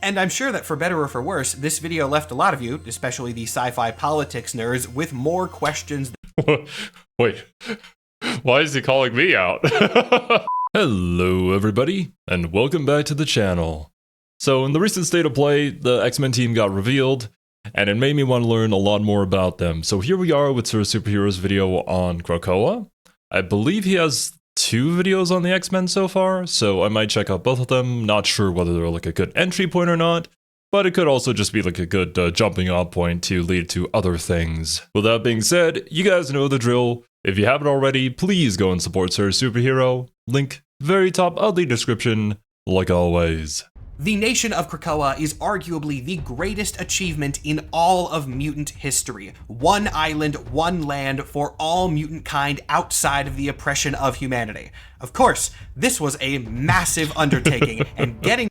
And I'm sure that for better or for worse, this video left a lot of you, especially the sci-fi politics nerds, with more questions. Wait, why is he calling me out? Hello everybody, and welcome back to the channel. So in the recent State of Play, the X-Men team got revealed, and it made me want to learn a lot more about them. So here we are with Sir Superhero's video on Krakoa. I believe he has 2 videos on the X-Men so far, so I might check out both of them. Not sure whether they're like a good entry point or not, but it could also just be like a good jumping off point to lead to other things. With that being said, you guys know the drill. If you haven't already, please go and support Sir Superhero. Link very top of the description, like always. The nation of Krakoa is arguably the greatest achievement in all of mutant history. One island, one land for all mutant kind outside of the oppression of humanity. Of course, this was a massive undertaking, and getting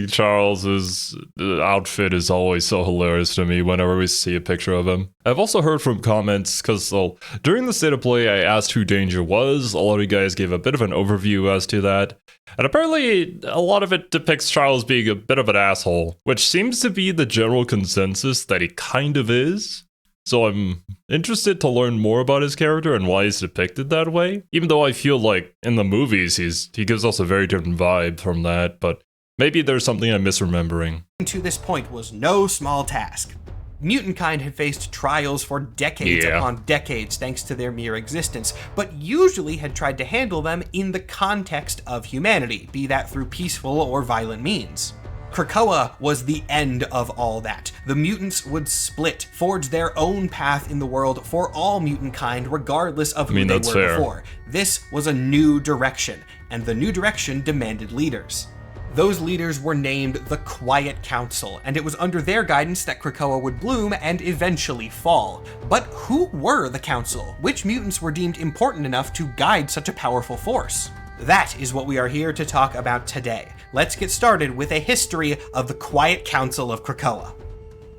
Charles's outfit is always so hilarious to me whenever we see a picture of him. I've also heard from comments, because during the State of Play I asked who Danger was. A lot of you guys gave a bit of an overview as to that. And apparently a lot of it depicts Charles being a bit of an asshole, which seems to be the general consensus that he kind of is. So I'm interested to learn more about his character and why he's depicted that way. Even though I feel like in the movies he gives us a very different vibe from that, but maybe there's something I'm misremembering. To this point was no small task. Mutant kind had faced trials for decades upon decades thanks to their mere existence, but usually had tried to handle them in the context of humanity, be that through peaceful or violent means. Krakoa was the end of all that. The mutants would split, forge their own path in the world for all mutant kind, regardless of who they were before. This was a new direction, and the new direction demanded leaders. Those leaders were named the Quiet Council, and it was under their guidance that Krakoa would bloom and eventually fall. But who were the Council? Which mutants were deemed important enough to guide such a powerful force? That is what we are here to talk about today. Let's get started with a history of the Quiet Council of Krakoa.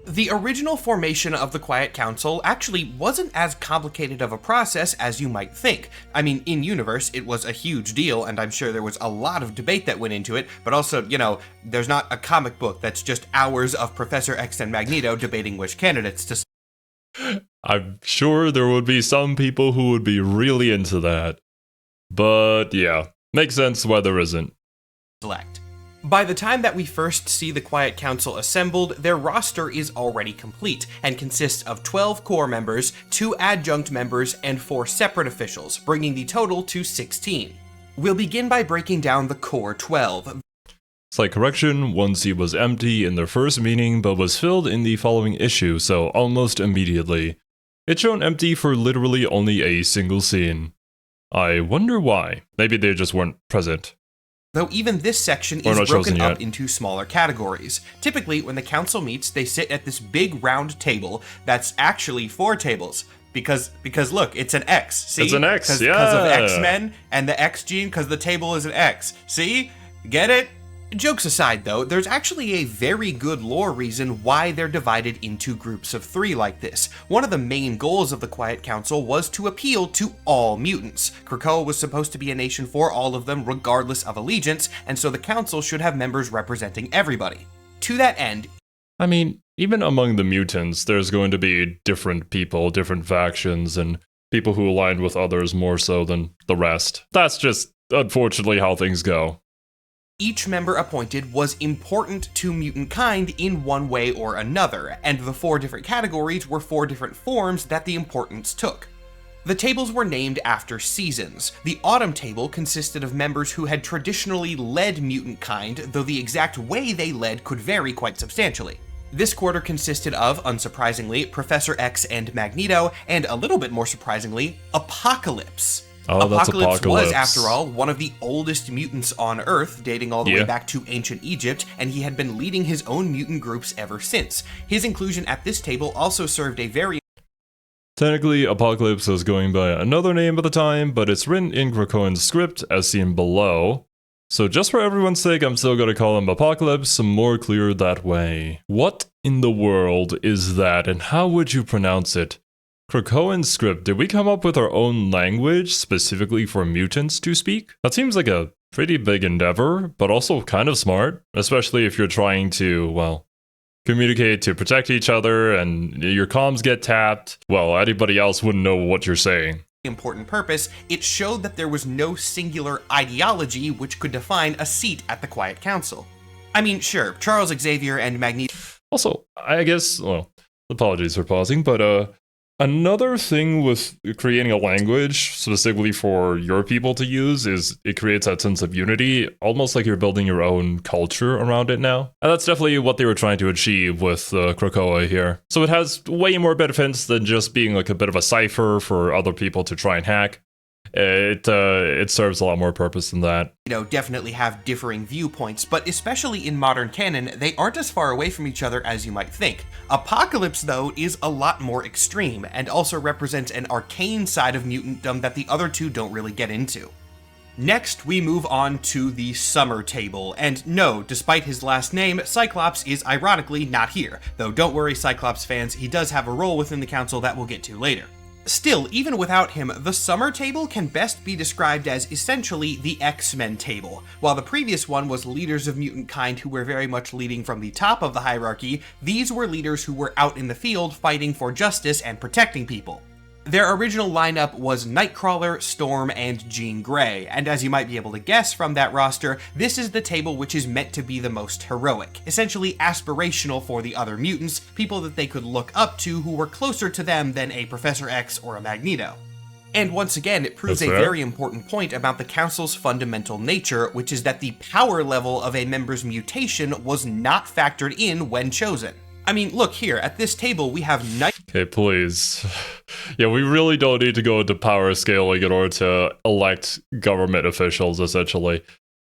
The original formation of the Quiet Council actually wasn't as complicated of a process as you might think. I mean, in universe, it was a huge deal, and I'm sure there was a lot of debate that went into it, but also, you know, there's not a comic book that's just hours of Professor X and Magneto debating which candidates to... I'm sure there would be some people who would be really into that. But yeah, makes sense why there isn't. Select. By the time that we first see the Quiet Council assembled, their roster is already complete and consists of 12 core members, 2 adjunct members, and 4 separate officials, bringing the total to 16. We'll begin by breaking down the core 12. Slight correction, one seat was empty in their first meeting, but was filled in the following issue, so almost immediately. It's shown empty for literally only a single scene. I wonder why. Maybe they just weren't present. Though even this section is broken up into smaller categories. Typically, when the council meets, they sit at this big round table that's actually 4 tables. Because look, it's an X. See? It's an X, yeah. Because of X-Men and the X gene, because the table is an X. See? Get it? Jokes aside, though, there's actually a very good lore reason why they're divided into groups of 3 like this. One of the main goals of the Quiet Council was to appeal to all mutants. Krakoa was supposed to be a nation for all of them, regardless of allegiance, and so the council should have members representing everybody. To that end... I mean, even among the mutants, there's going to be different people, different factions, and people who align with others more so than the rest. That's just, unfortunately, how things go. Each member appointed was important to mutant kind in one way or another, and the 4 different categories were 4 different forms that the importance took. The tables were named after seasons. The autumn table consisted of members who had traditionally led mutant kind, though the exact way they led could vary quite substantially. This quarter consisted of, unsurprisingly, Professor X and Magneto, and a little bit more surprisingly, Apocalypse. Oh, that's Apocalypse was, after all, one of the oldest mutants on Earth, dating all the way back to ancient Egypt, and he had been leading his own mutant groups ever since. His inclusion at this table also served a very... Technically, Apocalypse was going by another name at the time, but it's written in Krakoan's script as seen below. So just for everyone's sake, I'm still gonna call him Apocalypse, more clear that way. What in the world is that, and how would you pronounce it? Krakoan's script, did we come up with our own language specifically for mutants to speak? That seems like a pretty big endeavor, but also kind of smart, especially if you're trying to, well, communicate to protect each other and your comms get tapped. Well, anybody else wouldn't know what you're saying. Important purpose, it showed that there was no singular ideology which could define a seat at the Quiet Council. I mean, sure, Charles Xavier and Magneto. Also, I guess, well, apologies for pausing, but another thing with creating a language specifically for your people to use is it creates that sense of unity, almost like you're building your own culture around it now. And that's definitely what they were trying to achieve with Krakoa here. So it has way more benefits than just being like a bit of a cipher for other people to try and hack. It serves a lot more purpose than that. Definitely have differing viewpoints, but especially in modern canon, they aren't as far away from each other as you might think. Apocalypse, though, is a lot more extreme, and also represents an arcane side of mutantdom that the other two don't really get into. Next, we move on to the Summer Table, and no, despite his last name, Cyclops is ironically not here, though don't worry Cyclops fans, he does have a role within the council that we'll get to later. Still, even without him, the Summer Table can best be described as essentially the X-Men table. While the previous one was leaders of mutant kind who were very much leading from the top of the hierarchy, these were leaders who were out in the field fighting for justice and protecting people. Their original lineup was Nightcrawler, Storm, and Jean Grey, and as you might be able to guess from that roster, this is the table which is meant to be the most heroic, essentially aspirational for the other mutants, people that they could look up to who were closer to them than a Professor X or a Magneto. And once again, it proves a very important point about the Council's fundamental nature, which is that the power level of a member's mutation was not factored in when chosen. I mean, look here, at this table we have Okay, please. Yeah, we really don't need to go into power scaling in order to elect government officials, essentially.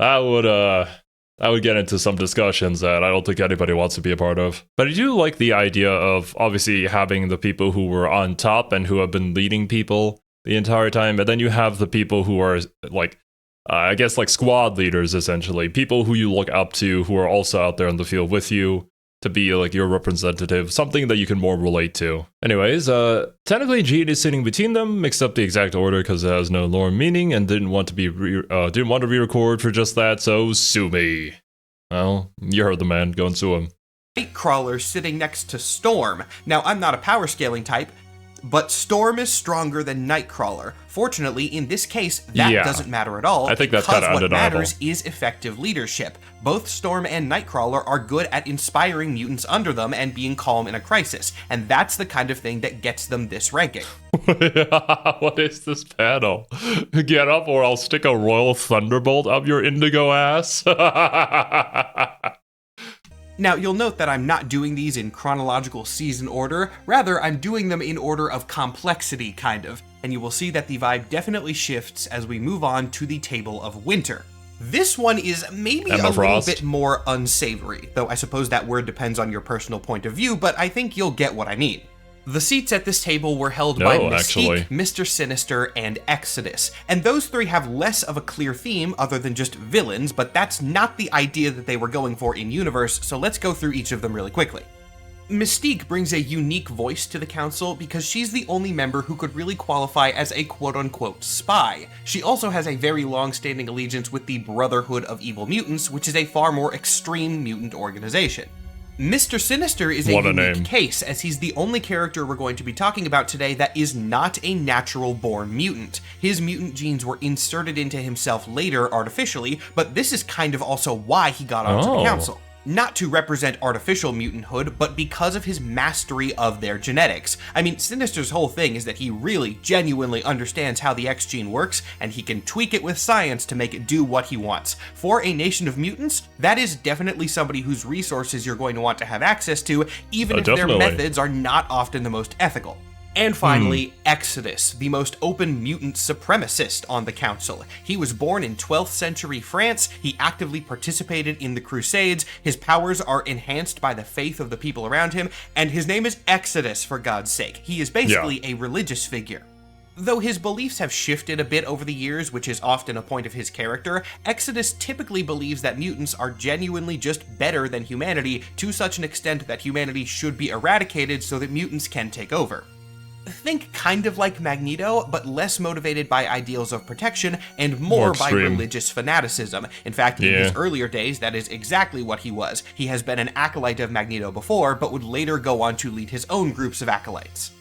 I would get into some discussions that I don't think anybody wants to be a part of. But I do like the idea of obviously having the people who were on top and who have been leading people the entire time, and then you have the people who are like, I guess like squad leaders, essentially. People who you look up to who are also out there in the field with you, to be like your representative, something that you can more relate to. Anyways, technically Jean is sitting between them, mixed up the exact order because it has no lore meaning and didn't want to re-record for just that, so sue me. Well, you heard the man, go and sue him. Nightcrawler sitting next to Storm. Now, I'm not a power scaling type, but Storm is stronger than Nightcrawler. Fortunately, in this case, that doesn't matter at all. I think that's kind of undeniable. What matters is effective leadership. Both Storm and Nightcrawler are good at inspiring mutants under them and being calm in a crisis, and that's the kind of thing that gets them this ranking. What is this panel? Get up or I'll stick a royal thunderbolt up your indigo ass. Now, you'll note that I'm not doing these in chronological season order, rather I'm doing them in order of complexity, kind of, and you will see that the vibe definitely shifts as we move on to the Table of Winter. This one is maybe a little bit more unsavory, though I suppose that word depends on your personal point of view, but I think you'll get what I mean. The seats at this table were held by Mystique, Mr. Sinister, and Exodus, and those three have less of a clear theme other than just villains, but that's not the idea that they were going for in universe, so let's go through each of them really quickly. Mystique brings a unique voice to the council because she's the only member who could really qualify as a quote-unquote spy. She also has a very long-standing allegiance with the Brotherhood of Evil Mutants, which is a far more extreme mutant organization. Mr. Sinister is a unique case, as he's the only character we're going to be talking about today that is not a natural-born mutant. His mutant genes were inserted into himself later artificially, but this is kind of also why he got onto the council. Not to represent artificial mutanthood, but because of his mastery of their genetics. I mean, Sinister's whole thing is that he really genuinely understands how the X gene works, and he can tweak it with science to make it do what he wants. For a nation of mutants, that is definitely somebody whose resources you're going to want to have access to, even if their methods are not often the most ethical. And finally, Exodus, the most open mutant supremacist on the council. He was born in 12th century France, he actively participated in the Crusades, his powers are enhanced by the faith of the people around him, and his name is Exodus, for God's sake. He is basically a religious figure. Though his beliefs have shifted a bit over the years, which is often a point of his character, Exodus typically believes that mutants are genuinely just better than humanity, to such an extent that humanity should be eradicated so that mutants can take over. Think kind of like Magneto, but less motivated by ideals of protection and more by religious fanaticism. In fact, in his earlier days, that is exactly what he was. He has been an acolyte of Magneto before, but would later go on to lead his own groups of acolytes.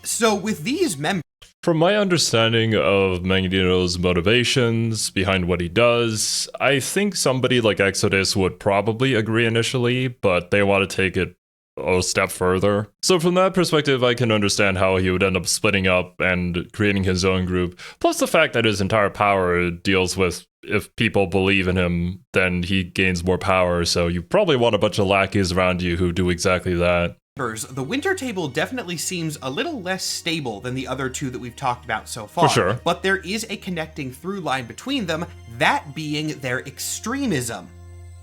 So with these members... From my understanding of Magneto's motivations behind what he does, I think somebody like Exodus would probably agree initially, but they want to take it a step further. So from that perspective, I can understand how he would end up splitting up and creating his own group. Plus the fact that his entire power deals with if people believe in him, then he gains more power. So you probably want a bunch of lackeys around you who do exactly that. The Winter Table definitely seems a little less stable than the other two that we've talked about so far. For sure. But there is a connecting through line between them, that being their extremism.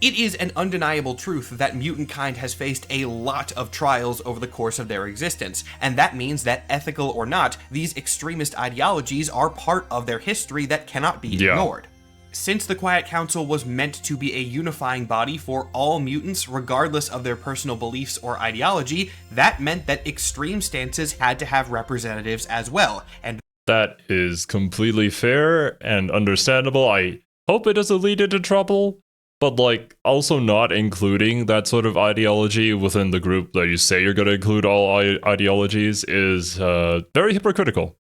It is an undeniable truth that mutant kind has faced a lot of trials over the course of their existence, and that means that, ethical or not, these extremist ideologies are part of their history that cannot be ignored. Since the Quiet Council was meant to be a unifying body for all mutants regardless of their personal beliefs or ideology, that meant that extreme stances had to have representatives as well, and that is completely fair and understandable. I hope it doesn't lead into trouble. But, like, also not including that sort of ideology within the group that you say you're going to include all ideologies is very hypocritical.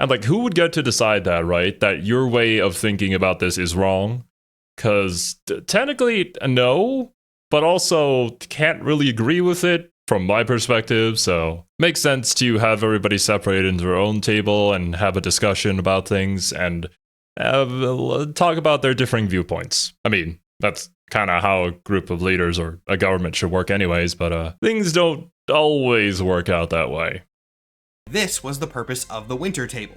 And, like, who would get to decide that, right? That your way of thinking about this is wrong? Because technically, no, but also can't really agree with it from my perspective. So, makes sense to have everybody separate into their own table and have a discussion about things and talk about their differing viewpoints. I mean, that's kind of how a group of leaders or a government should work anyways, but things don't always work out that way. This was the purpose of the Winter Table.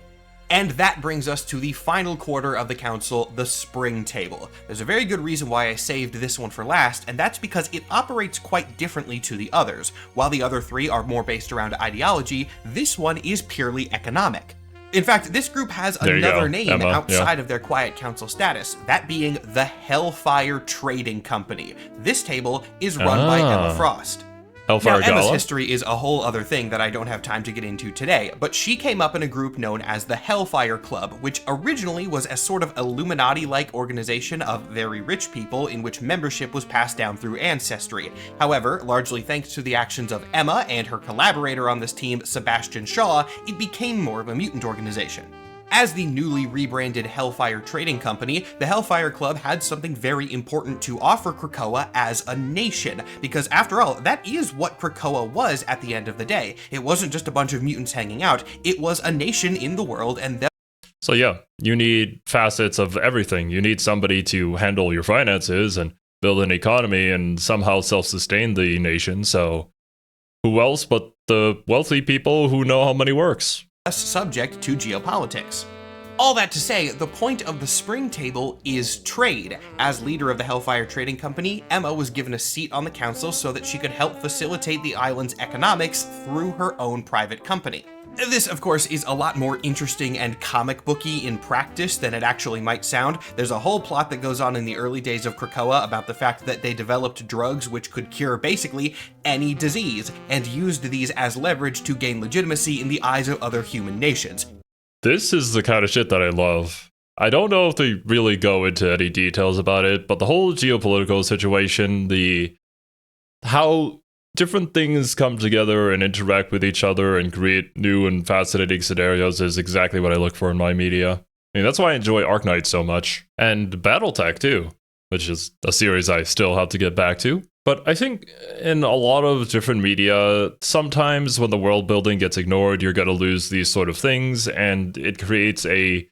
And that brings us to the final quarter of the council, the Spring Table. There's a very good reason why I saved this one for last, and that's because it operates quite differently to the others. While the other three are more based around ideology, this one is purely economic. In fact, this group has another name outside of their Quiet Council status, that being the Hellfire Trading Company. This table is run by Emma Frost. Hellfire Emma's Gala? history is a whole other thing that I don't have time to get into today, but she came up in a group known as the Hellfire Club, which originally was a sort of Illuminati-like organization of very rich people in which membership was passed down through ancestry. However, largely thanks to the actions of Emma and her collaborator on this team, Sebastian Shaw, it became more of a mutant organization. As the newly rebranded Hellfire Trading Company, the Hellfire Club had something very important to offer Krakoa as a nation, because after all, that is what Krakoa was at the end of the day. It wasn't just a bunch of mutants hanging out, it was a nation in the world, and so yeah, you need facets of everything. You need somebody to handle your finances and build an economy and somehow self-sustain the nation, so who else but the wealthy people who know how money works? Subject to geopolitics. All that to say, the point of the Spring Table is trade. As leader of the Hellfire Trading Company, Emma was given a seat on the council so that she could help facilitate the island's economics through her own private company. This, of course, is a lot more interesting and comic booky in practice than it actually might sound. There's a whole plot that goes on in the early days of Krakoa about the fact that they developed drugs which could cure basically any disease, and used these as leverage to gain legitimacy in the eyes of other human nations. This is the kind of shit that I love. I don't know if they really go into any details about it, but the whole geopolitical situation, how different things come together and interact with each other and create new and fascinating scenarios is exactly what I look for in my media. I mean, that's why I enjoy Arknight so much. And Battletech too, which is a series I still have to get back to. But I think in a lot of different media, sometimes when the world building gets ignored, you're going to lose these sort of things, and it creates a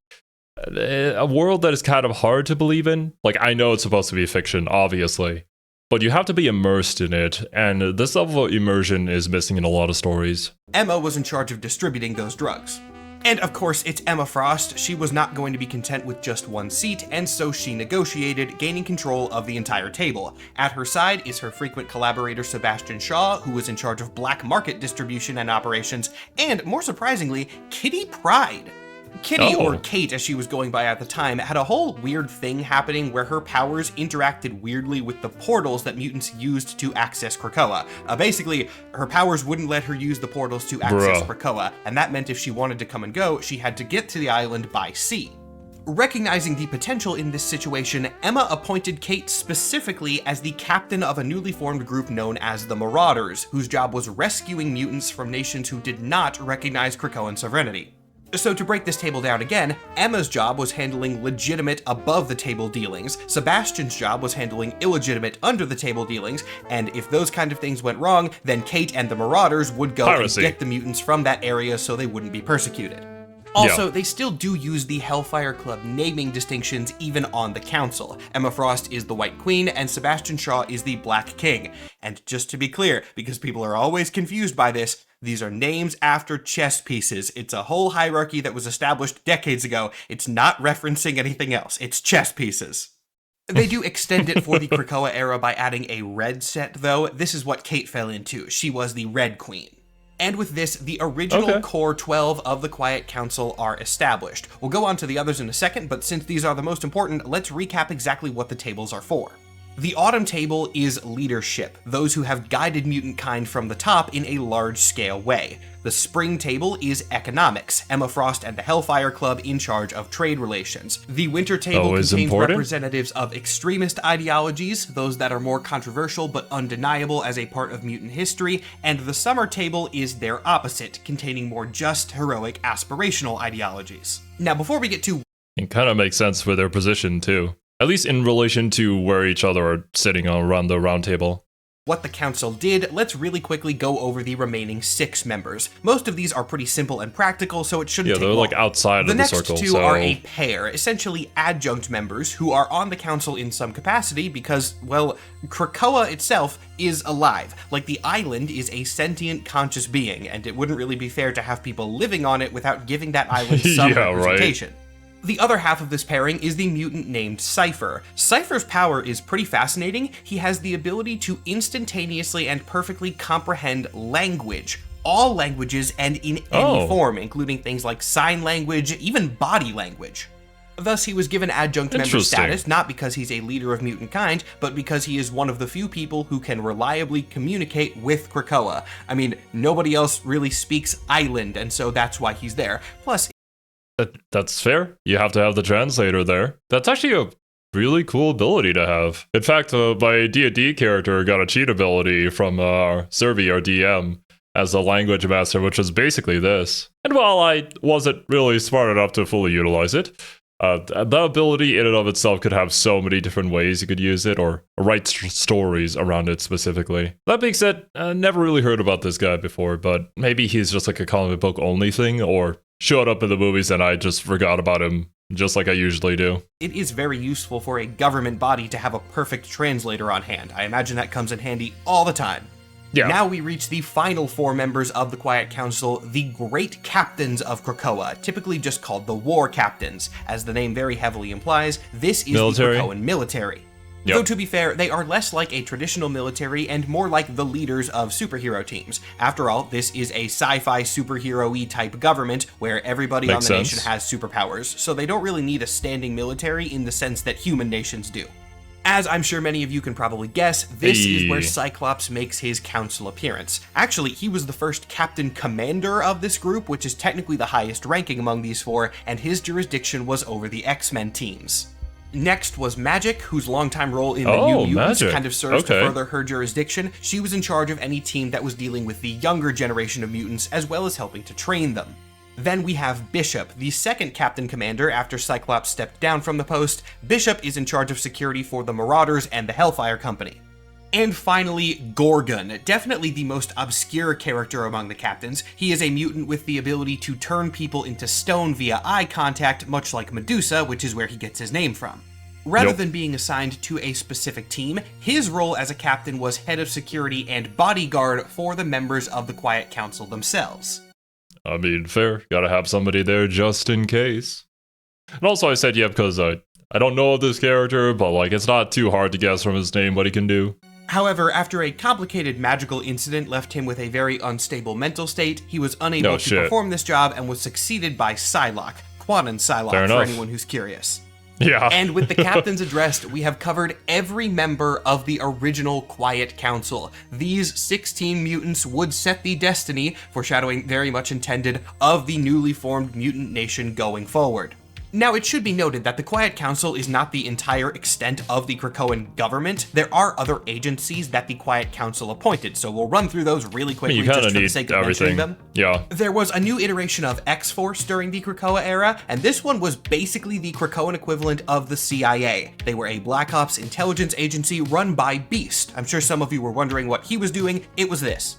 world that is kind of hard to believe in. Like, I know it's supposed to be fiction, obviously, but you have to be immersed in it, and this level of immersion is missing in a lot of stories. Emma was in charge of distributing those drugs. And of course, it's Emma Frost. She was not going to be content with just one seat, and so she negotiated, gaining control of the entire table. At her side is her frequent collaborator Sebastian Shaw, who was in charge of black market distribution and operations, and more surprisingly, Kitty Pryde. Kitty, or Kate as she was going by at the time, had a whole weird thing happening where her powers interacted weirdly with the portals that mutants used to access Krakoa. Basically, her powers wouldn't let her use the portals to access Krakoa, and that meant if she wanted to come and go, she had to get to the island by sea. Recognizing the potential in this situation, Emma appointed Kate specifically as the captain of a newly formed group known as the Marauders, whose job was rescuing mutants from nations who did not recognize Krakoan sovereignty. So to break this table down again, Emma's job was handling legitimate above-the-table dealings, Sebastian's job was handling illegitimate under-the-table dealings, and if those kind of things went wrong, then Kate and the Marauders would go and get the mutants from that area so they wouldn't be persecuted. Also, they still do use the Hellfire Club naming distinctions even on the council. Emma Frost is the White Queen, and Sebastian Shaw is the Black King. And just to be clear, because people are always confused by this, these are names after chess pieces. It's a whole hierarchy that was established decades ago. It's not referencing anything else. It's chess pieces. They do extend it for the Krakoa era by adding a red set, though. This is what Kate fell into. She was the Red Queen. And with this, the original core 12 of the Quiet Council are established. We'll go on to the others in a second, but since these are the most important, let's recap exactly what the tables are for. The Autumn Table is leadership, those who have guided mutant kind from the top in a large-scale way. The Spring Table is economics, Emma Frost and the Hellfire Club in charge of trade relations. The Winter Table contains representatives of extremist ideologies, those that are more controversial but undeniable as a part of mutant history, and the Summer Table is their opposite, containing more just, heroic, aspirational ideologies. Now, before we get to... It kind of makes sense for their position, too. At least in relation to where each other are sitting around the round table. What the council did, let's really quickly go over the remaining 6 members. Most of these are pretty simple and practical, so it shouldn't take long. Yeah, they're like outside of the circle. The next 2 are a pair, essentially adjunct members who are on the council in some capacity because, well, Krakoa itself is alive. Like, the island is a sentient, conscious being, and it wouldn't really be fair to have people living on it without giving that island some representation. Right. The other half of this pairing is the mutant named Cypher. Cypher's power is pretty fascinating. He has the ability to instantaneously and perfectly comprehend language, all languages and in any form, including things like sign language, even body language. Thus, he was given adjunct member status, not because he's a leader of mutant kind, but because he is one of the few people who can reliably communicate with Krakoa. I mean, nobody else really speaks island, and so that's why he's there. Plus, that's fair. You have to have the translator there. That's actually a really cool ability to have. In fact, my D&D character got a cheat ability from Servi, our DM, as a language master, which is basically this. And while I wasn't really smart enough to fully utilize it, that ability in and of itself could have so many different ways you could use it, or write stories around it specifically. That being said, I never really heard about this guy before, but maybe he's just like a comic book only thing, or showed up in the movies and I just forgot about him, just like I usually do. It is very useful for a government body to have a perfect translator on hand. I imagine that comes in handy all the time. Yeah. Now we reach the final 4 members of the Quiet Council, the Great Captains of Krakoa, typically just called the War Captains. As the name very heavily implies, this is the Krakoan military. Yep. Though to be fair, they are less like a traditional military and more like the leaders of superhero teams. After all, this is a sci-fi superhero-y type government where everybody on the nation has superpowers, so they don't really need a standing military in the sense that human nations do. As I'm sure many of you can probably guess, this is where Cyclops makes his council appearance. Actually, he was the first captain commander of this group, which is technically the highest ranking among these 4, and his jurisdiction was over the X-Men teams. Next was Magic, whose longtime role in the New Mutants kind of serves to further her jurisdiction. She was in charge of any team that was dealing with the younger generation of mutants, as well as helping to train them. Then we have Bishop, the second Captain Commander after Cyclops stepped down from the post. Bishop is in charge of security for the Marauders and the Hellfire Company. And finally, Gorgon, definitely the most obscure character among the captains. He is a mutant with the ability to turn people into stone via eye contact, much like Medusa, which is where he gets his name from. Rather than being assigned to a specific team, his role as a captain was head of security and bodyguard for the members of the Quiet Council themselves. I mean, fair. Gotta have somebody there just in case. And also I said because I don't know this character, but like it's not too hard to guess from his name what he can do. However, after a complicated magical incident left him with a very unstable mental state, he was unable to perform this job and was succeeded by Psylocke. Quanon Psylocke for anyone who's curious. Yeah. And with the captains addressed, we have covered every member of the original Quiet Council. These 16 mutants would set the destiny, foreshadowing very much intended, of the newly formed mutant nation going forward. Now, it should be noted that the Quiet Council is not the entire extent of the Krakoan government. There are other agencies that the Quiet Council appointed, so we'll run through those really quickly just for the sake of mentioning them. Yeah. There was a new iteration of X-Force during the Krakoa era, and this one was basically the Krakoan equivalent of the CIA. They were a Black Ops intelligence agency run by Beast. I'm sure some of you were wondering what he was doing. It was this.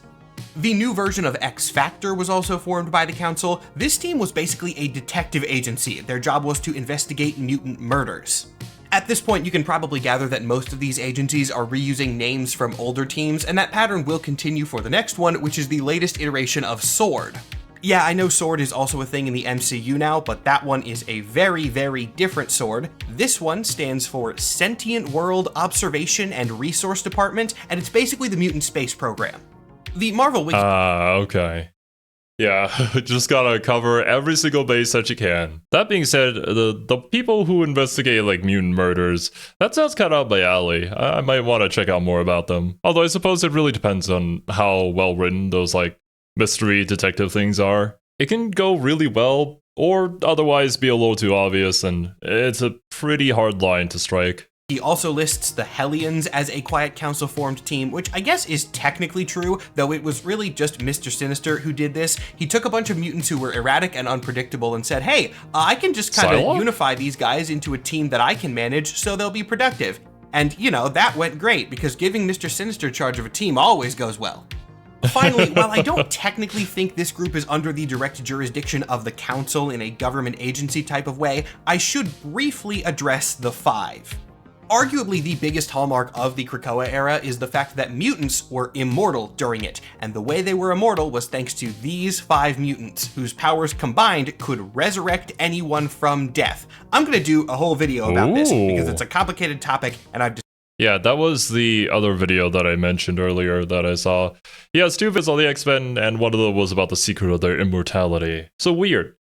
The new version of X-Factor was also formed by the Council. This team was basically a detective agency. Their job was to investigate mutant murders. At this point, you can probably gather that most of these agencies are reusing names from older teams, and that pattern will continue for the next one, which is the latest iteration of SWORD. Yeah, I know SWORD is also a thing in the MCU now, but that one is a very, very different SWORD. This one stands for Sentient World Observation and Resource Department, and it's basically the Mutant Space Program. The Marvel Wiki. Okay. Yeah, just gotta cover every single base that you can. That being said, the people who investigate like mutant murders, that sounds kind of up my alley. I might want to check out more about them. Although I suppose it really depends on how well written those like mystery detective things are. It can go really well, or otherwise be a little too obvious, and it's a pretty hard line to strike. He also lists the Hellions as a Quiet Council formed team, which I guess is technically true, though it was really just Mr. Sinister who did this. He took a bunch of mutants who were erratic and unpredictable and said, hey, I can just kind of unify these guys into a team that I can manage so they'll be productive. And, you know, that went great because giving Mr. Sinister charge of a team always goes well. Finally, while I don't technically think this group is under the direct jurisdiction of the Council in a government agency type of way, I should briefly address the Five. Arguably the biggest hallmark of the Krakoa era is the fact that mutants were immortal during it, and the way they were immortal was thanks to these 5 mutants, whose powers combined could resurrect anyone from death. I'm gonna do a whole video about this, because it's a complicated topic, and Yeah, that was the other video that I mentioned earlier that I saw. He has 2 videos on the X-Men, and one of them was about the secret of their immortality. So weird.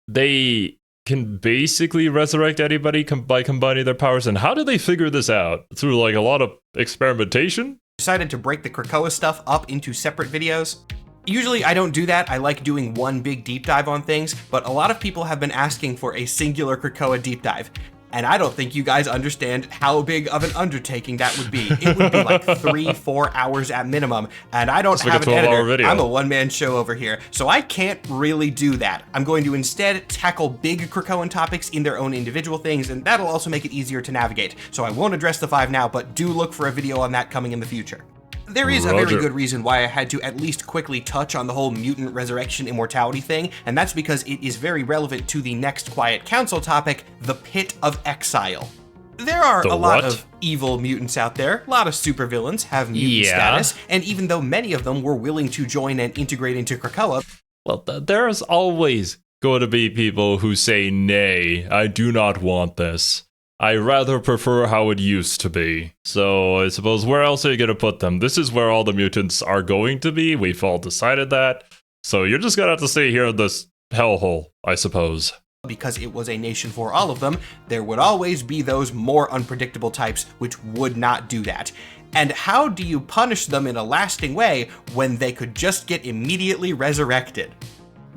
They can basically resurrect anybody by combining their powers, and how do they figure this out? Through like a lot of experimentation? Decided to break the Krakoa stuff up into separate videos. Usually I don't do that, I like doing one big deep dive on things, but a lot of people have been asking for a singular Krakoa deep dive. And I don't think you guys understand how big of an undertaking that would be. It would be like 3-4 hours at minimum, and I don't have an editor. Video. I'm a one-man show over here, so I can't really do that. I'm going to instead tackle big Krakoan topics in their own individual things, and that'll also make it easier to navigate. So I won't address the 5 now, but do look for a video on that coming in the future. There is a very good reason why I had to at least quickly touch on the whole mutant resurrection immortality thing, and that's because it is very relevant to the next Quiet Council topic, the Pit of Exile. There are a lot of evil mutants out there, a lot of supervillains have mutant status, and even though many of them were willing to join and integrate into Krakoa, well, there's always going to be people who say, nay, I do not want this. I rather prefer how it used to be. So I suppose where else are you going to put them? This is where all the mutants are going to be. We've all decided that. So you're just going to have to stay here in this hellhole, I suppose. Because it was a nation for all of them, there would always be those more unpredictable types which would not do that. And how do you punish them in a lasting way when they could just get immediately resurrected?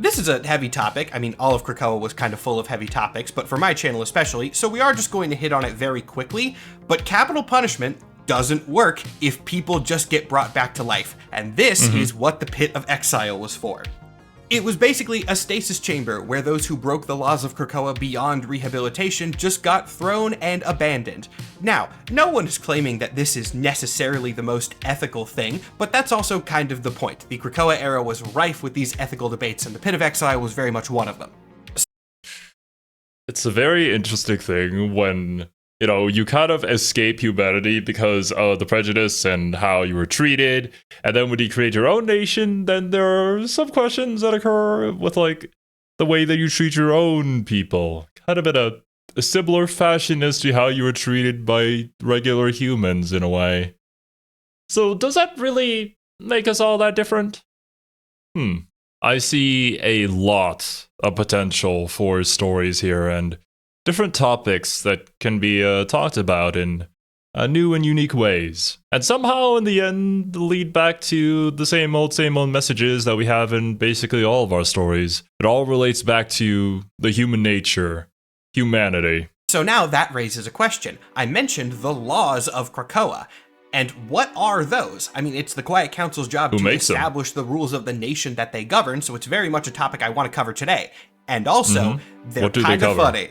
This is a heavy topic. I mean, all of Krakoa was kind of full of heavy topics, but for my channel especially, so we are just going to hit on it very quickly. But capital punishment doesn't work if people just get brought back to life, and this is what the Pit of Exile was for. It was basically a stasis chamber where those who broke the laws of Krakoa beyond rehabilitation just got thrown and abandoned. Now, no one is claiming that this is necessarily the most ethical thing, but that's also kind of the point. The Krakoa era was rife with these ethical debates, and the Pit of Exile was very much one of them. It's a very interesting thing when, you know, you kind of escape humanity because of the prejudice and how you were treated. And then when you create your own nation, then there are some questions that occur with, like, the way that you treat your own people. Kind of in a similar fashion as to how you were treated by regular humans, in a way. So does that really make us all that different? I see a lot a potential for stories here and different topics that can be talked about in new and unique ways. And somehow, in the end, lead back to the same old messages that we have in basically all of our stories. It all relates back to the human nature, humanity. So now that raises a question. I mentioned the laws of Krakoa. And what are those? I mean, it's the Quiet Council's job to establish the rules of the nation that they govern, so it's very much a topic I want to cover today. And also, they're kind of funny.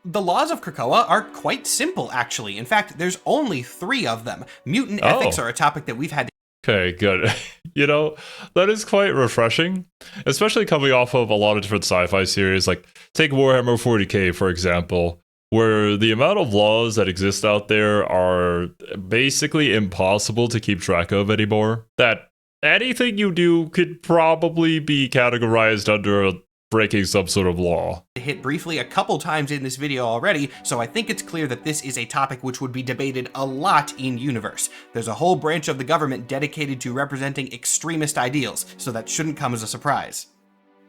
The laws of Krakoa are quite simple, actually. In fact, there's only 3 of them. Mutant ethics are a topic that we've had to... Okay, good. You know, that is quite refreshing, especially coming off of a lot of different sci-fi series. Like, take Warhammer 40k, for example, where the amount of laws that exist out there are basically impossible to keep track of anymore. That anything you do could probably be categorized under breaking some sort of law. Hit briefly a couple times in this video already, so I think it's clear that this is a topic which would be debated a lot in universe. There's a whole branch of the government dedicated to representing extremist ideals, so that shouldn't come as a surprise.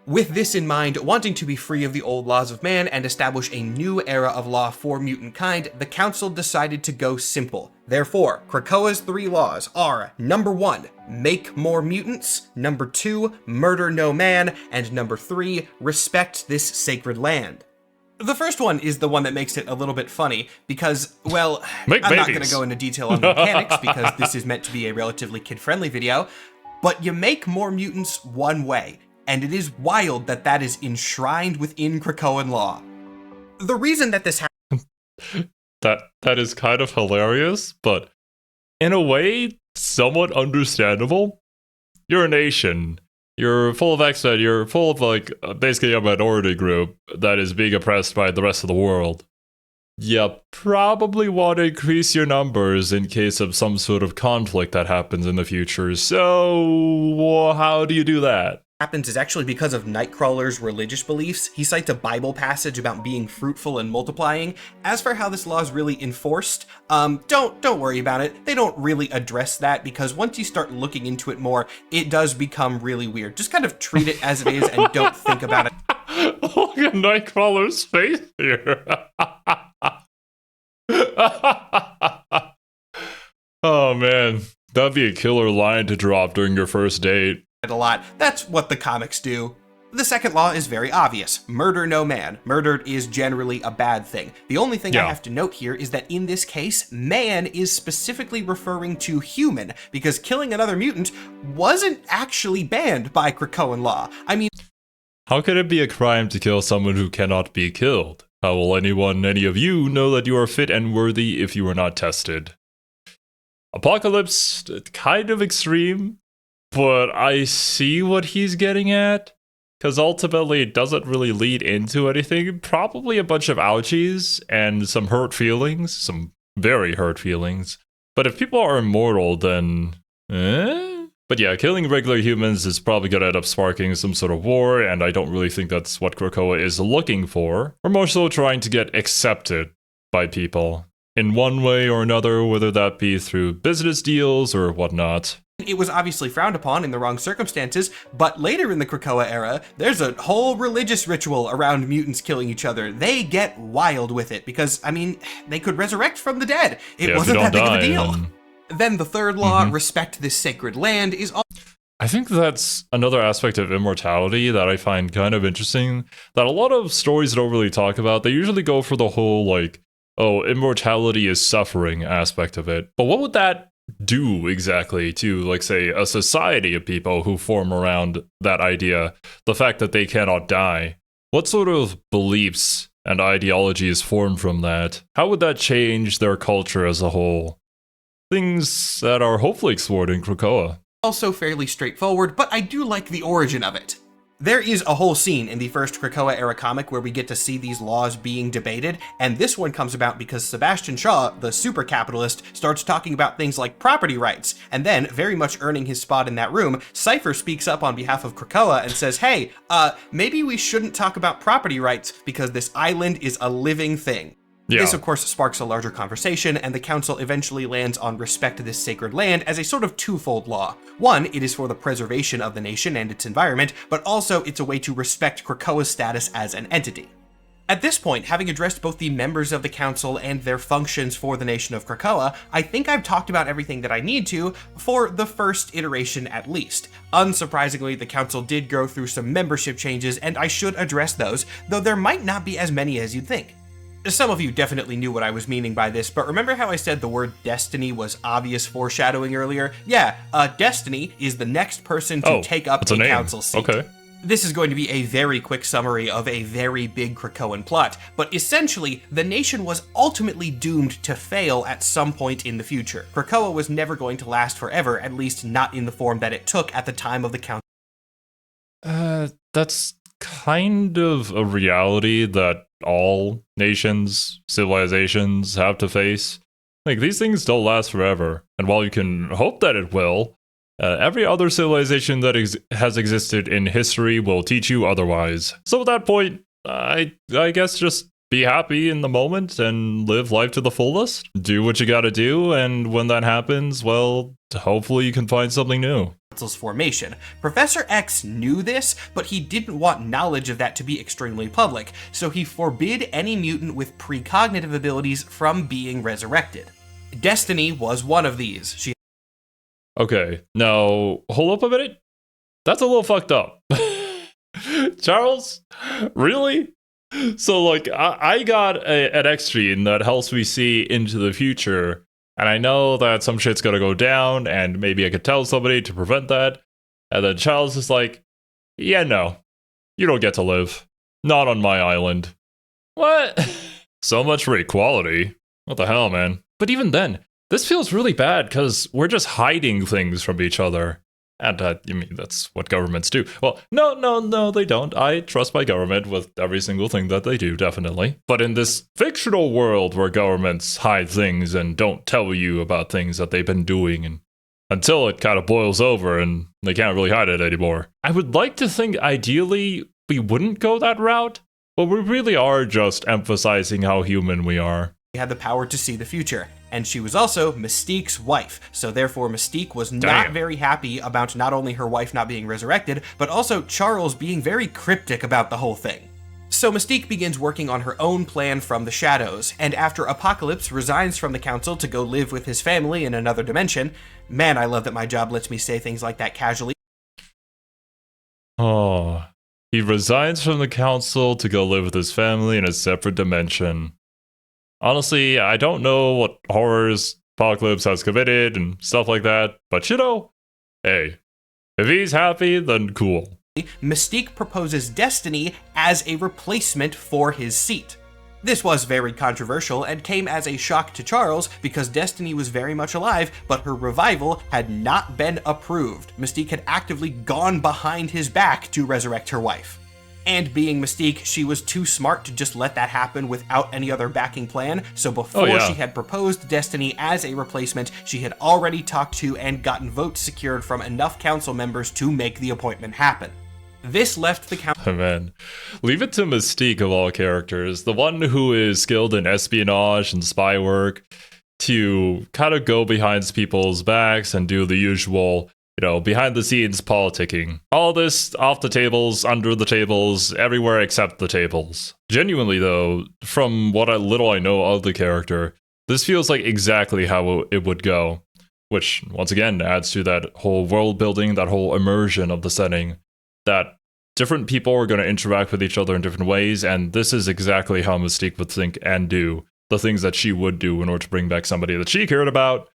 With this in mind, wanting to be free of the old laws of man and establish a new era of law for mutant kind, the council decided to go simple. Therefore, Krakoa's 3 laws are: number 1, make more mutants, number 2, murder no man, and number 3, respect this sacred land. The first one is the one that makes it a little bit funny because, well, I'm not going to go into detail on the mechanics because this is meant to be a relatively kid-friendly video, but you make more mutants one way. And it is wild that that is enshrined within Krakoan law. The reason that this happens... That is kind of hilarious, but in a way, somewhat understandable. You're a nation. You're full of X-Men. You're full of, like, basically a minority group that is being oppressed by the rest of the world. You probably want to increase your numbers in case of some sort of conflict that happens in the future. So, how do you do that? Happens is actually because of Nightcrawler's religious beliefs. He cites a Bible passage about being fruitful and multiplying. As for how this law is really enforced, don't worry about it. They don't really address that because once you start looking into it more, it does become really weird. Just kind of treat it as it is and don't think about it. Look at Nightcrawler's face here. Oh man, that'd be a killer line to drop during your first date. A lot. That's what the comics do. The second law is very obvious. Murder no man. Murdered is generally a bad thing. The only thing I have to note here is that in this case, man is specifically referring to human, because killing another mutant wasn't actually banned by Krakoan law. I mean... How could it be a crime to kill someone who cannot be killed? How will any of you know that you are fit and worthy if you are not tested? Apocalypse, kind of extreme. But I see what he's getting at, because ultimately it doesn't really lead into anything. Probably a bunch of ouchies and some hurt feelings, some very hurt feelings. But if people are immortal, then... But yeah, killing regular humans is probably going to end up sparking some sort of war, and I don't really think that's what Krakoa is looking for. We're more so trying to get accepted by people in one way or another, whether that be through business deals or whatnot. It was obviously frowned upon in the wrong circumstances, but later in the Krakoa era, there's a whole religious ritual around mutants killing each other. They get wild with it because, I mean, they could resurrect from the dead. It wasn't that big of a deal. Then the third law, respect this sacred land, is all... I think that's another aspect of immortality that I find kind of interesting, that a lot of stories don't really talk about. They usually go for the whole, like, oh, immortality is suffering aspect of it. But what would that do exactly to, like, say, a society of people who form around that idea, the fact that they cannot die? What sort of beliefs and ideologies form from that? How would that change their culture as a whole? Things that are hopefully explored in Krakoa. Also fairly straightforward, but I do like the origin of it. There is a whole scene in the first Krakoa era comic where we get to see these laws being debated, and this one comes about because Sebastian Shaw, the super capitalist, starts talking about things like property rights, and then, very much earning his spot in that room, Cypher speaks up on behalf of Krakoa and says, hey, maybe we shouldn't talk about property rights because this island is a living thing. This, of course, sparks a larger conversation, and the council eventually lands on respect this sacred land as a sort of twofold law. One, it is for the preservation of the nation and its environment, but also it's a way to respect Krakoa's status as an entity. At this point, having addressed both the members of the council and their functions for the nation of Krakoa, I think I've talked about everything that I need to for the first iteration at least. Unsurprisingly, the council did go through some membership changes, and I should address those, though there might not be as many as you'd think. Some of you definitely knew what I was meaning by this, but remember how I said the word destiny was obvious foreshadowing earlier? Yeah, Destiny is the next person to take up a council seat. Okay. This is going to be a very quick summary of a very big Krakoan plot, but essentially, the nation was ultimately doomed to fail at some point in the future. Krakoa was never going to last forever, at least not in the form that it took at the time of the council. That's kind of a reality that all nations, civilizations have to face. Like, these things don't last forever, and while you can hope that it will, every other civilization that has existed in history will teach you otherwise. So at that point, I guess just be happy in the moment and live life to the fullest. Do what you gotta do, and when that happens, well, hopefully you can find something new. Council's formation. Professor X knew this, but he didn't want knowledge of that to be extremely public, so he forbid any mutant with precognitive abilities from being resurrected. Destiny was one of these. Okay, now, hold up a minute. That's a little fucked up. Charles? Really? So, like, I got an X gene that helps me see into the future, and I know that some shit's gonna go down, and maybe I could tell somebody to prevent that, and then Charles is like, yeah, no, you don't get to live. Not on my island. What? So much for equality. What the hell, man? But even then, this feels really bad because we're just hiding things from each other. And I mean, that's what governments do. Well, no, they don't. I trust my government with every single thing that they do, definitely. But in this fictional world where governments hide things and don't tell you about things that they've been doing and until it kind of boils over and they can't really hide it anymore. I would like to think ideally we wouldn't go that route, but we really are just emphasizing how human we are. She had the power to see the future, and she was also Mystique's wife, so therefore Mystique was not very happy about not only her wife not being resurrected, but also Charles being very cryptic about the whole thing. So Mystique begins working on her own plan from the shadows, and after Apocalypse resigns from the council to go live with his family in another dimension. Man, I love that my job lets me say things like that casually. Oh, he resigns from the council to go live with his family in a separate dimension. Honestly, I don't know what horrors Apocalypse has committed and stuff like that, but you know, hey, if he's happy, then cool. Mystique proposes Destiny as a replacement for his seat. This was very controversial and came as a shock to Charles because Destiny was very much alive, but her revival had not been approved. Mystique had actively gone behind his back to resurrect her wife. And being Mystique, she was too smart to just let that happen without any other backing plan, so before she had proposed Destiny as a replacement, she had already talked to and gotten votes secured from enough council members to make the appointment happen. This left the council. Oh man, leave it to Mystique of all characters, the one who is skilled in espionage and spy work, to kind of go behind people's backs and do the usual, you know, behind the scenes politicking. All this off the tables, under the tables, everywhere except the tables. Genuinely though, from what little I know of the character, this feels like exactly how it would go. Which, once again, adds to that whole world building, that whole immersion of the setting. That different people are going to interact with each other in different ways, and this is exactly how Mystique would think and do the things that she would do in order to bring back somebody that she cared about,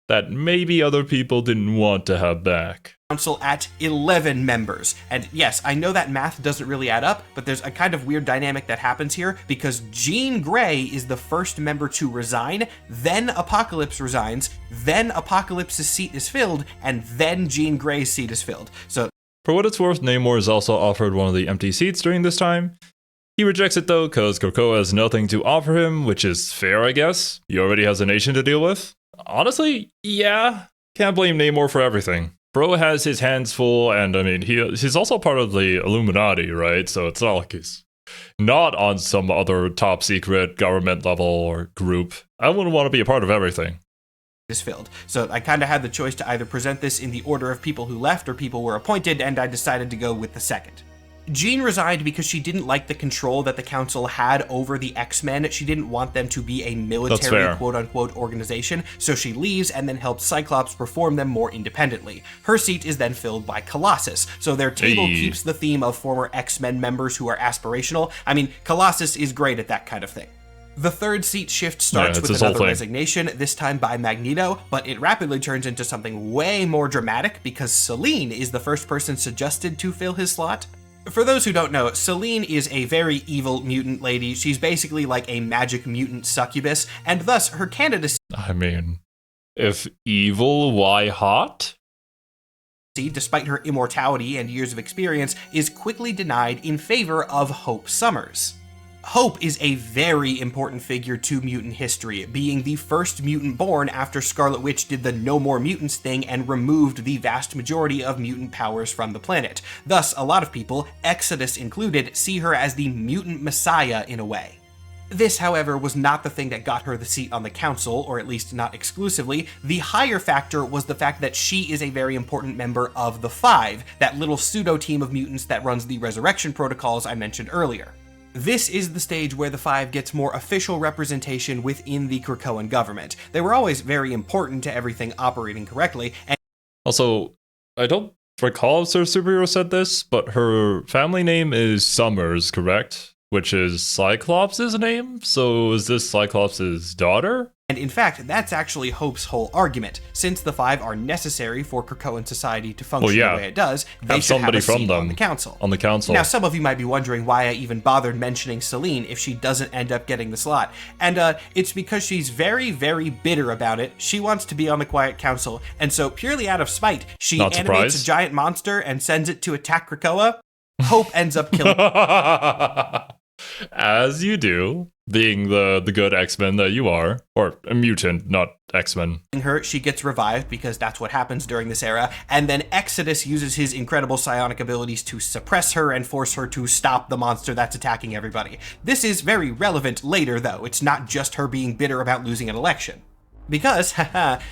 that maybe other people didn't want to have back. Council at 11 members. And yes, I know that math doesn't really add up, but there's a kind of weird dynamic that happens here because Jean Grey is the first member to resign, then Apocalypse resigns, then Apocalypse's seat is filled, and then Jean Grey's seat is filled. So for what it's worth, Namor is also offered one of the empty seats during this time. He rejects it though, because Krakoa has nothing to offer him, which is fair, I guess. He already has a nation to deal with. Honestly, yeah, can't blame Namor for everything. Bro has his hands full, and I mean, he's also part of the Illuminati, right? So it's not like he's not on some other top secret government level or group. I wouldn't want to be a part of everything. Is filled. So I kind of had the choice to either present this in the order of people who left or people were appointed, and I decided to go with the second. Jean resigned because she didn't like the control that the council had over the X-Men. She didn't want them to be a military quote-unquote organization, so she leaves and then helps Cyclops reform them more independently. Her seat is then filled by Colossus, so their table keeps the theme of former X-Men members who are aspirational. I mean, Colossus is great at that kind of thing. The third seat shift starts with another resignation, this time by Magneto, but it rapidly turns into something way more dramatic because Selene is the first person suggested to fill his slot. For those who don't know, Selene is a very evil mutant lady. She's basically like a magic mutant succubus, and thus her candidacy... I mean, if evil, why hot? Despite her immortality and years of experience, is quickly denied in favor of Hope Summers. Hope is a very important figure to mutant history, being the first mutant born after Scarlet Witch did the No More Mutants thing and removed the vast majority of mutant powers from the planet. Thus, a lot of people, Exodus included, see her as the mutant messiah in a way. This, however, was not the thing that got her the seat on the council, or at least not exclusively. The higher factor was the fact that she is a very important member of the Five, that little pseudo-team of mutants that runs the resurrection protocols I mentioned earlier. This is the stage where the Five gets more official representation within the Krakoan government. They were always very important to everything operating correctly, and also, I don't recall if their superhero said this, but her family name is Summers, correct? Which is Cyclops' name? So is this Cyclops' daughter? And in fact, that's actually Hope's whole argument. Since the Five are necessary for Krakoan society to function the way it does, they should have a seat on the council. Now, some of you might be wondering why I even bothered mentioning Selene if she doesn't end up getting the slot. And it's because she's very, very bitter about it. She wants to be on the Quiet Council, and so purely out of spite, she animates a giant monster and sends it to attack Krakoa. Hope ends up killing as you do, being the good X-Men that you are, or a mutant, not X-Men. She gets revived because that's what happens during this era, and then Exodus uses his incredible psionic abilities to suppress her and force her to stop the monster that's attacking everybody. This is very relevant later, though. It's not just her being bitter about losing an election. Because,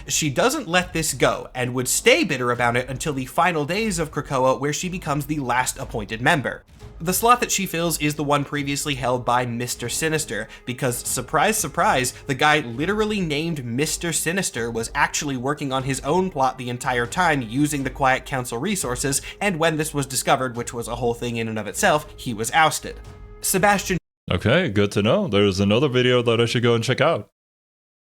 she doesn't let this go, and would stay bitter about it until the final days of Krakoa, where she becomes the last appointed member. The slot that she fills is the one previously held by Mr. Sinister, because surprise, surprise, the guy literally named Mr. Sinister was actually working on his own plot the entire time using the Quiet Council resources, and when this was discovered, which was a whole thing in and of itself, he was ousted. Sebastian... Okay, good to know. There's another video that I should go and check out.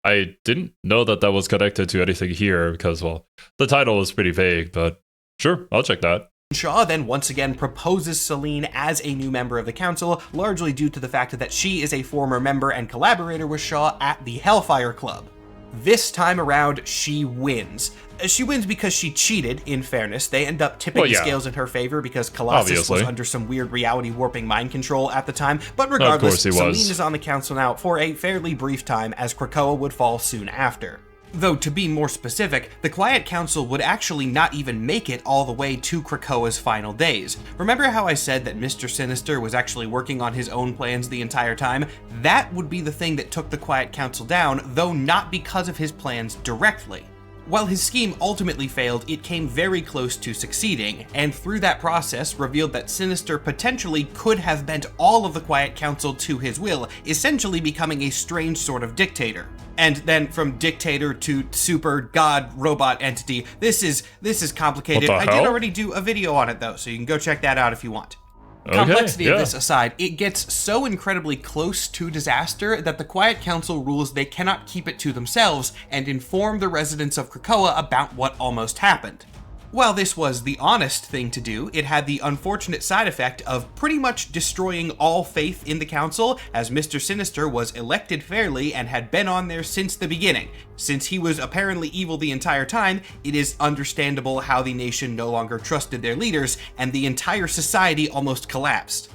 I didn't know that that was connected to anything here because, well, the title is pretty vague, but sure, I'll check that. Shaw then once again proposes Selene as a new member of the council, largely due to the fact that she is a former member and collaborator with Shaw at the Hellfire Club. This time around, she wins. She wins because she cheated, in fairness. They end up tipping the scales in her favor because Colossus was under some weird reality warping mind control at the time, but regardless, Selene is on the council now for a fairly brief time as Krakoa would fall soon after. Though, to be more specific, the Quiet Council would actually not even make it all the way to Krakoa's final days. Remember how I said that Mr. Sinister was actually working on his own plans the entire time? That would be the thing that took the Quiet Council down, though not because of his plans directly. While his scheme ultimately failed, it came very close to succeeding, and through that process revealed that Sinister potentially could have bent all of the Quiet Council to his will, essentially becoming a strange sort of dictator. And then from dictator to super god robot entity, this is complicated. I did already do a video on it though, so you can go check that out if you want. Complexity of this aside, it gets so incredibly close to disaster that the Quiet Council rules they cannot keep it to themselves and inform the residents of Krakoa about what almost happened. While this was the honest thing to do, it had the unfortunate side effect of pretty much destroying all faith in the council, as Mr. Sinister was elected fairly and had been on there since the beginning. Since he was apparently evil the entire time, it is understandable how the nation no longer trusted their leaders, and the entire society almost collapsed.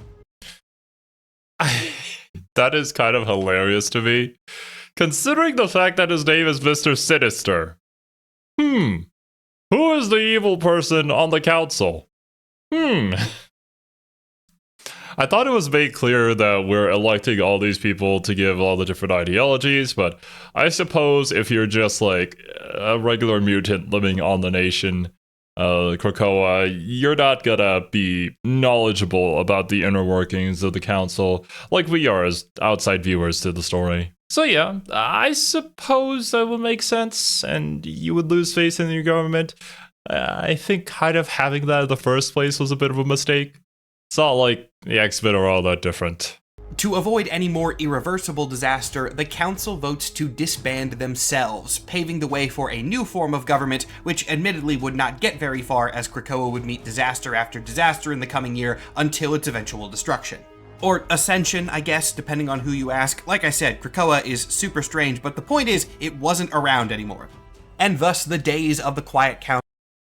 That is kind of hilarious to me, considering the fact that his name is Mr. Sinister. Who is the evil person on the council? I thought it was made clear that we're electing all these people to give all the different ideologies, but I suppose if you're just like a regular mutant living on the nation, Krakoa, you're not gonna be knowledgeable about the inner workings of the council like we are as outside viewers to the story. So yeah, I suppose that would make sense, and you would lose faith in your government. I think kind of having that in the first place was a bit of a mistake. It's not like the X-Men are all that different. To avoid any more irreversible disaster, the council votes to disband themselves, paving the way for a new form of government, which admittedly would not get very far as Krakoa would meet disaster after disaster in the coming year until its eventual destruction. Or ascension, I guess, depending on who you ask. Like I said, Krakoa is super strange, but the point is, it wasn't around anymore. And thus, the days of the Quiet Council.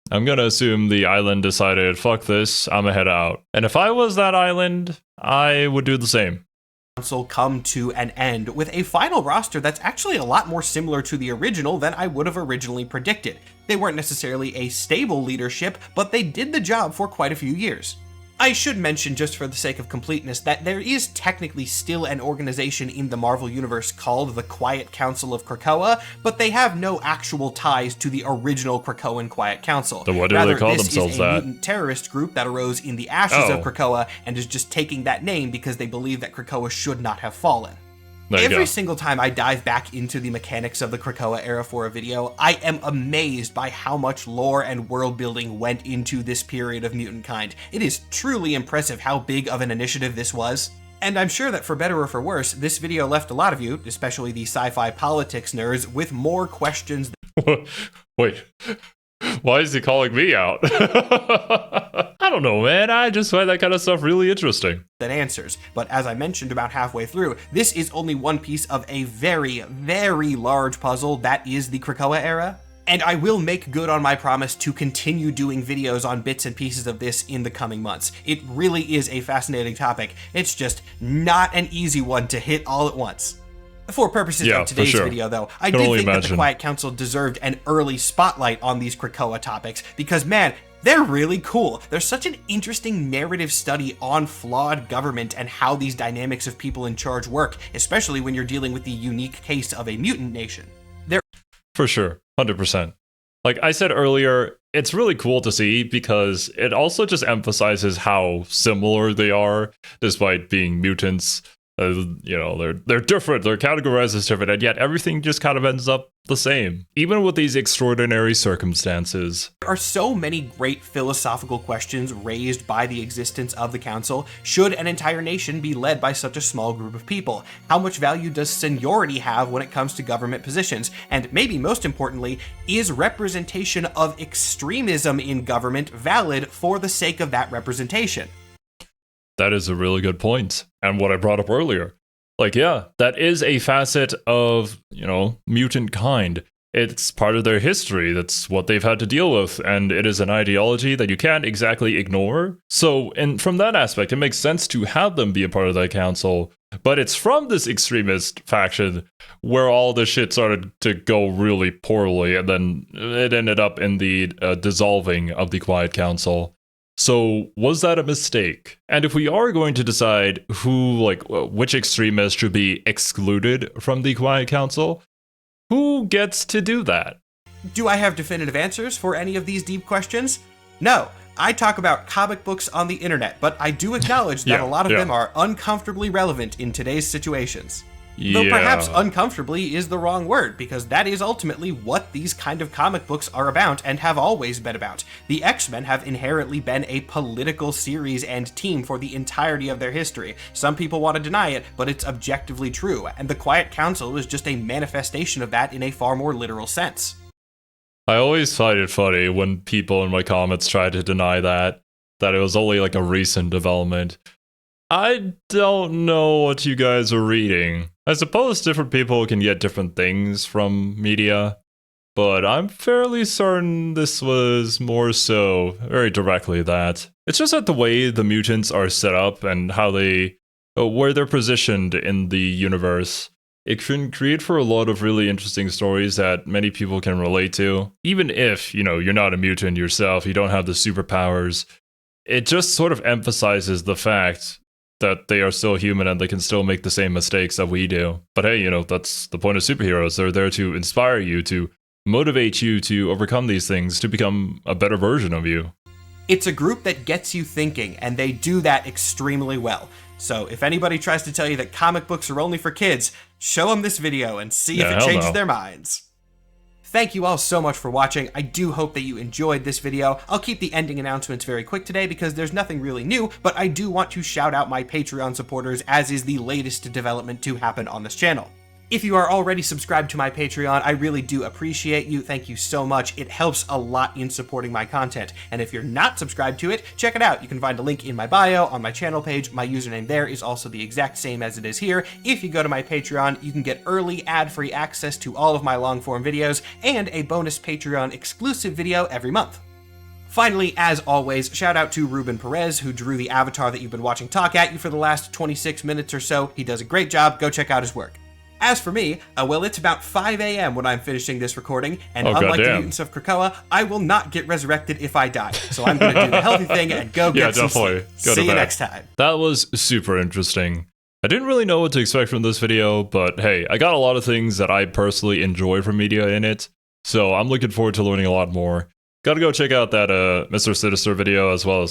I'm gonna assume the island decided, fuck this, I'ma head out. And if I was that island, I would do the same. Come to an end with a final roster that's actually a lot more similar to the original than I would have originally predicted. They weren't necessarily a stable leadership, but they did the job for quite a few years. I should mention, just for the sake of completeness, that there is technically still an organization in the Marvel Universe called the Quiet Council of Krakoa, but they have no actual ties to the original Krakoan Quiet Council. So what do they call themselves that? This is a mutant terrorist group that arose in the ashes of Krakoa and is just taking that name because they believe that Krakoa should not have fallen. Every single time I dive back into the mechanics of the Krakoa era for a video, I am amazed by how much lore and world building went into this period of mutant kind. It is truly impressive how big of an initiative this was. And I'm sure that for better or for worse, this video left a lot of you, especially the sci-fi politics nerds, with more questions. Wait, why is he calling me out? I don't know, man. I just find that kind of stuff really interesting. Than answers. But as I mentioned about halfway through, this is only one piece of a very, very large puzzle that is the Krakoa era. And I will make good on my promise to continue doing videos on bits and pieces of this in the coming months. It really is a fascinating topic. It's just not an easy one to hit all at once. For purposes of today's video, though, I did think that the Quiet Council deserved an early spotlight on these Krakoa topics, because man, they're really cool. There's such an interesting narrative study on flawed government and how these dynamics of people in charge work, especially when you're dealing with the unique case of a mutant nation. For sure, 100%. Like I said earlier, it's really cool to see because it also just emphasizes how similar they are, despite being mutants. You know, they're different, they're categorized as different, and yet everything just kind of ends up the same, even with these extraordinary circumstances. There are so many great philosophical questions raised by the existence of the council. Should an entire nation be led by such a small group of people? How much value does seniority have when it comes to government positions? And maybe most importantly, is representation of extremism in government valid for the sake of that representation? That is a really good point. And what I brought up earlier. Like, yeah, that is a facet of, you know, mutant kind. It's part of their history. That's what they've had to deal with. And it is an ideology that you can't exactly ignore. So, and from that aspect, it makes sense to have them be a part of that council. But it's from this extremist faction where all the shit started to go really poorly. And then it ended up in the dissolving of the Quiet Council. So, was that a mistake? And if we are going to decide which extremists should be excluded from the Quiet Council, who gets to do that? Do I have definitive answers for any of these deep questions? No. I talk about comic books on the internet, but I do acknowledge that a lot of them are uncomfortably relevant in today's situations. Though perhaps uncomfortably is the wrong word, because that is ultimately what these kind of comic books are about and have always been about. The X-Men have inherently been a political series and team for the entirety of their history. Some people want to deny it, but it's objectively true, and the Quiet Council is just a manifestation of that in a far more literal sense. I always find it funny when people in my comments try to deny that it was only like a recent development. I don't know what you guys are reading. I suppose different people can get different things from media, but I'm fairly certain this was more so very directly that. It's just that the way the mutants are set up and how where they're positioned in the universe, it can create for a lot of really interesting stories that many people can relate to. Even if, you know, you're not a mutant yourself, you don't have the superpowers, it just sort of emphasizes the fact that they are still human and they can still make the same mistakes that we do. But hey, you know, that's the point of superheroes. They're there to inspire you, to motivate you to overcome these things, to become a better version of you. It's a group that gets you thinking, and they do that extremely well. So if anybody tries to tell you that comic books are only for kids, show them this video and see if it changes their minds. Thank you all so much for watching. I do hope that you enjoyed this video. I'll keep the ending announcements very quick today because there's nothing really new, but I do want to shout out my Patreon supporters, as is the latest development to happen on this channel. If you are already subscribed to my Patreon, I really do appreciate you. Thank you so much. It helps a lot in supporting my content. And if you're not subscribed to it, check it out. You can find a link in my bio on my channel page. My username there is also the exact same as it is here. If you go to my Patreon, you can get early ad-free access to all of my long-form videos and a bonus Patreon exclusive video every month. Finally, as always, shout out to Ruben Perez, who drew the avatar that you've been watching talk at you for the last 26 minutes or so. He does a great job. Go check out his work. As for me, well, it's about 5 a.m. when I'm finishing this recording, and unlike the mutants of Krakoa, I will not get resurrected if I die. So I'm going to do the healthy thing and go get some sleep. See you next time. That was super interesting. I didn't really know what to expect from this video, but hey, I got a lot of things that I personally enjoy from media in it, so I'm looking forward to learning a lot more. Gotta go check out that Mr. Sinister video as well,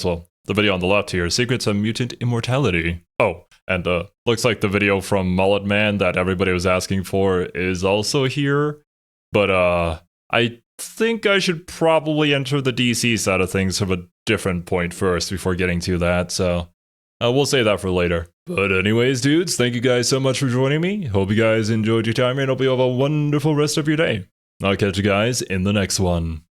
the video on the left here, Secrets of Mutant Immortality. Oh, and looks like the video from Mullet Man that everybody was asking for is also here. But I think I should probably enter the DC side of things from a different point first before getting to that, so we'll save that for later. But anyways, dudes, thank you guys so much for joining me. Hope you guys enjoyed your time, and hope you have a wonderful rest of your day. I'll catch you guys in the next one.